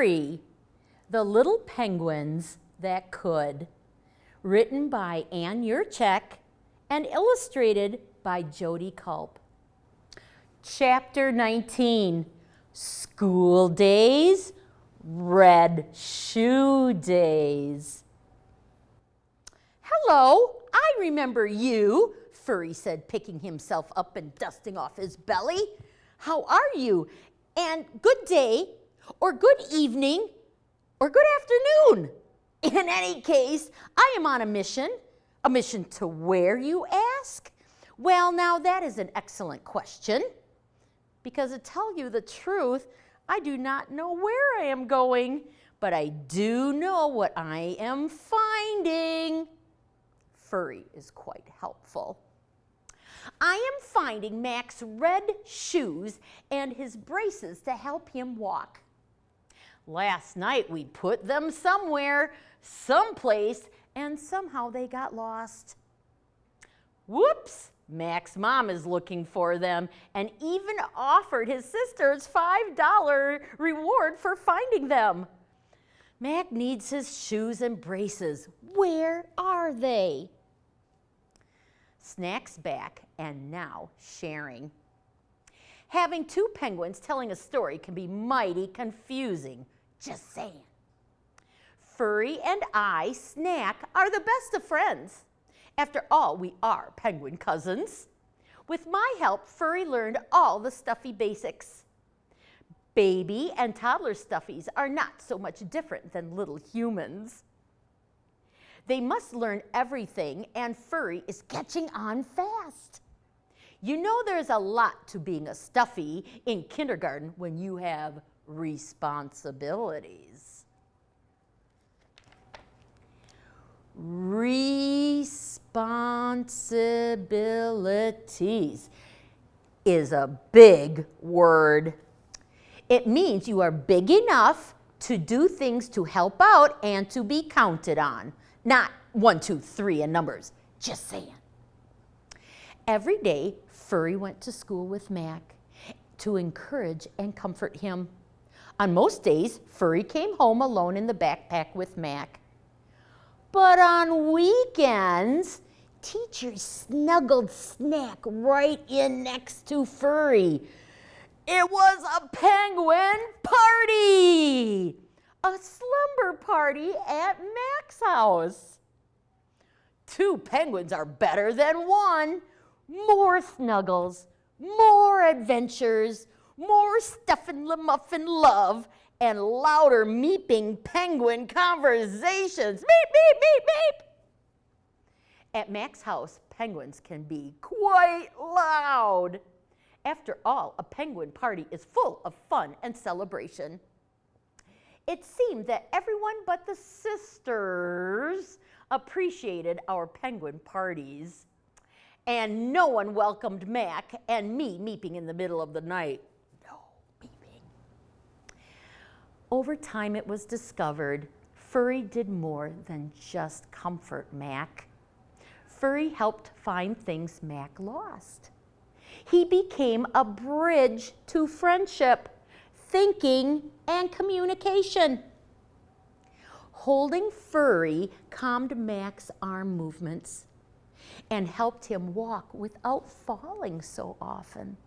Furry, the Little Penguins That Could, written by Ann Yurchek and illustrated by Jody Culp. Chapter 19, School Days, Red Shoe Days. Hello, I remember you, Furry said, picking himself up and dusting off his belly. How are you? And good day, or good evening, or good afternoon. In any case, I am on a mission. A mission to where, you ask? Well, now that is an excellent question, because to tell you the truth, I do not know where I am going, but I do know what I am finding. Furry is quite helpful. I am finding Mac's red shoes and his braces to help him walk. Last night we put them somewhere, someplace, and somehow they got lost. Whoops! Mac's mom is looking for them and even offered his sisters $5 reward for finding them. Mac needs his shoes and braces. Where are they? Snack's back and now sharing. Having two penguins telling a story can be mighty confusing. Just saying. Furry and I, Snack, are the best of friends. After all, we are penguin cousins. With my help, Furry learned all the stuffy basics. Baby and toddler stuffies are not so much different than little humans. They must learn everything, and Furry is catching on fast. You know there's a lot to being a stuffy in kindergarten when you have responsibilities. Responsibilities is a big word. It means you are big enough to do things to help out and to be counted on. Not 1, 2, 3 in numbers, just saying. Every day, Furry went to school with Mac to encourage and comfort him. On most days, Furry came home alone in the backpack with Mac. But on weekends, teachers snuggled Snack right in next to Furry. It was a penguin party! A slumber party at Mac's house. 2 penguins are better than 1. More snuggles, more adventures, more stuffin' muffin love, and louder meeping penguin conversations. Meep, meep, meep, meep. At Mac's house, penguins can be quite loud. After all, a penguin party is full of fun and celebration. It seemed that everyone but the sisters appreciated our penguin parties. And no one welcomed Mac and me meeping in the middle of the night. No meeping. Over time it was discovered Furry did more than just comfort Mac. Furry helped find things Mac lost. He became a bridge to friendship, thinking, and communication. Holding Furry calmed Mac's arm movements and helped him walk without falling so often.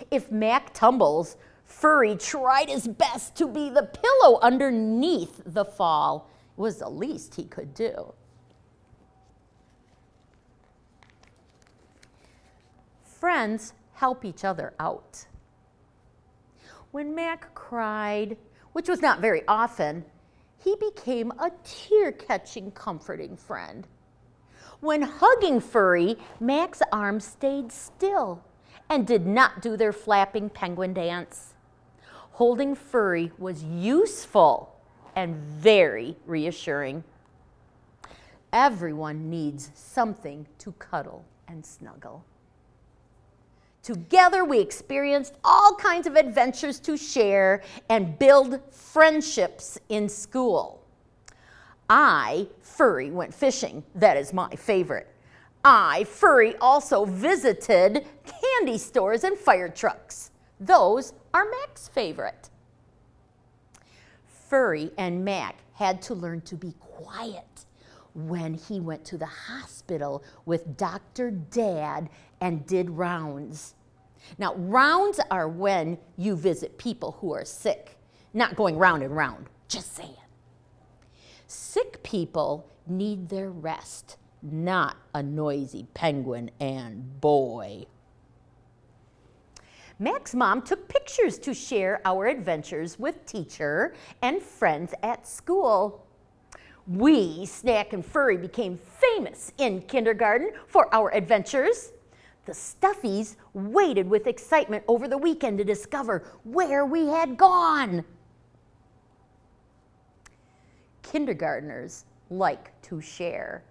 If Mac tumbles, Furry tried his best to be the pillow underneath the fall. It was the least he could do. Friends help each other out. When Mac cried, which was not very often, he became a tear-catching, comforting friend. When hugging Furry, Mac's arms stayed still and did not do their flapping penguin dance. Holding Furry was useful and very reassuring. Everyone needs something to cuddle and snuggle. Together, we experienced all kinds of adventures to share and build friendships in school. I, Furry, went fishing. That is my favorite. I, Furry, also visited candy stores and fire trucks. Those are Mac's favorite. Furry and Mac had to learn to be quiet when he went to the hospital with Dr. Dad and did rounds. Now, rounds are when you visit people who are sick, not going round and round, just saying. Sick people need their rest, not a noisy penguin and boy. Mac's mom took pictures to share our adventures with teacher and friends at school. We, Snack and Furry, became famous in kindergarten for our adventures. The Stuffies waited with excitement over the weekend to discover where we had gone. Kindergartners like to share.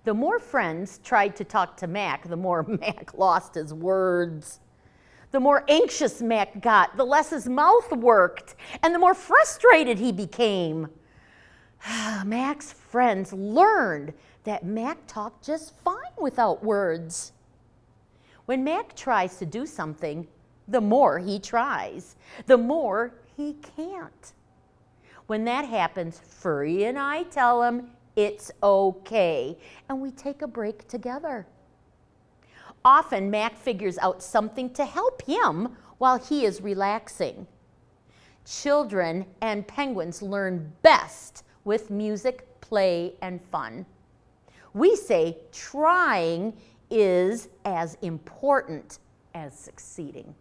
The more friends tried to talk to Mac, the more Mac lost his words. The more anxious Mac got, the less his mouth worked, and the more frustrated he became. Mac's friends learned that Mac talked just fine without words. When Mac tries to do something, the more he tries, the more he can't. When that happens, Furry and I tell him it's okay, and we take a break together. Often, Mac figures out something to help him while he is relaxing. Children and penguins learn best with music, play, and fun. We say trying is as important as succeeding.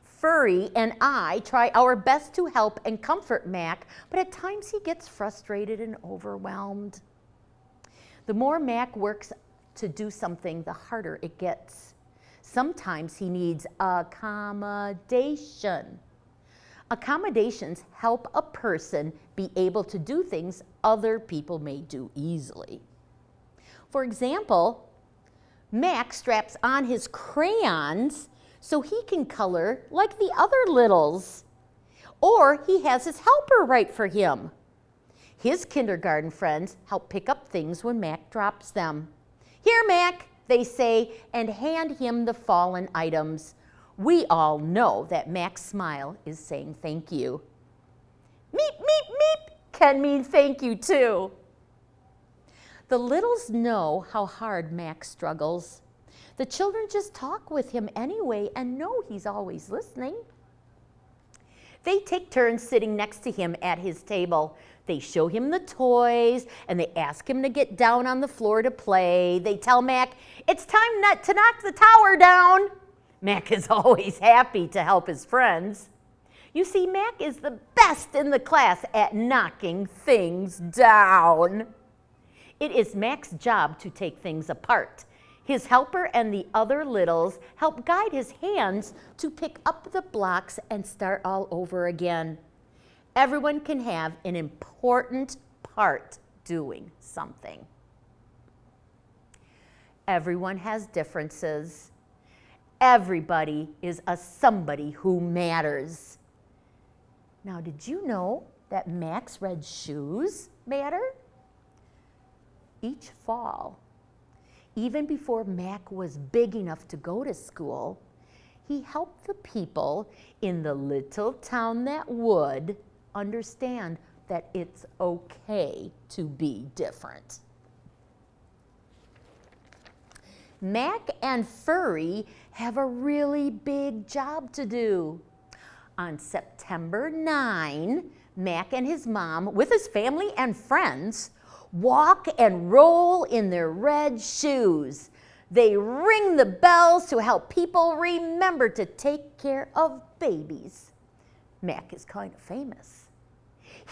Furry and I try our best to help and comfort Mac, but at times he gets frustrated and overwhelmed. The more Mac works to do something, the harder it gets. Sometimes he needs accommodation. Accommodations help a person be able to do things other people may do easily. For example, Mac straps on his crayons so he can color like the other littles. Or he has his helper write for him. His kindergarten friends help pick up things when Mac drops them. Here, Mac, they say, and hand him the fallen items. We all know that Mac's smile is saying thank you. Meep, meep, meep can mean thank you too. The littles know how hard Mac struggles. The children just talk with him anyway and know he's always listening. They take turns sitting next to him at his table. They show him the toys and they ask him to get down on the floor to play. They tell Mac, it's time to knock the tower down. Mac is always happy to help his friends. You see, Mac is the best in the class at knocking things down. It is Mac's job to take things apart. His helper and the other littles help guide his hands to pick up the blocks and start all over again. Everyone can have an important part doing something. Everyone has differences. Everybody is a somebody who matters. Now, did you know that Mac's red shoes matter? Each fall, even before Mac was big enough to go to school, he helped the people in the little town that would understand that it's okay to be different. Mac and Furry have a really big job to do. On September 9, Mac and his mom, with his family and friends, walk and roll in their red shoes. They ring the bells to help people remember to take care of babies. Mac is kind of famous.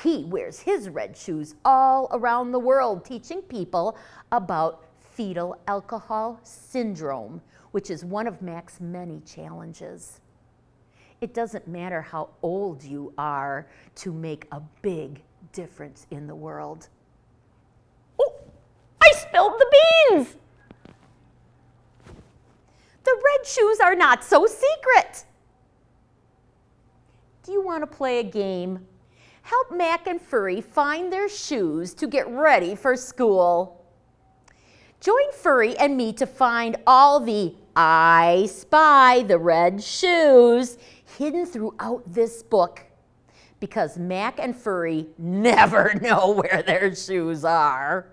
He wears his red shoes all around the world, teaching people about fetal alcohol syndrome, which is one of Mac's many challenges. It doesn't matter how old you are to make a big difference in the world. Oh, I spilled the beans! The red shoes are not so secret. Do you want to play a game? Help Mac and Furry find their shoes to get ready for school. Join Furry and me to find all the I spy the red shoes hidden throughout this book because Mac and Furry never know where their shoes are.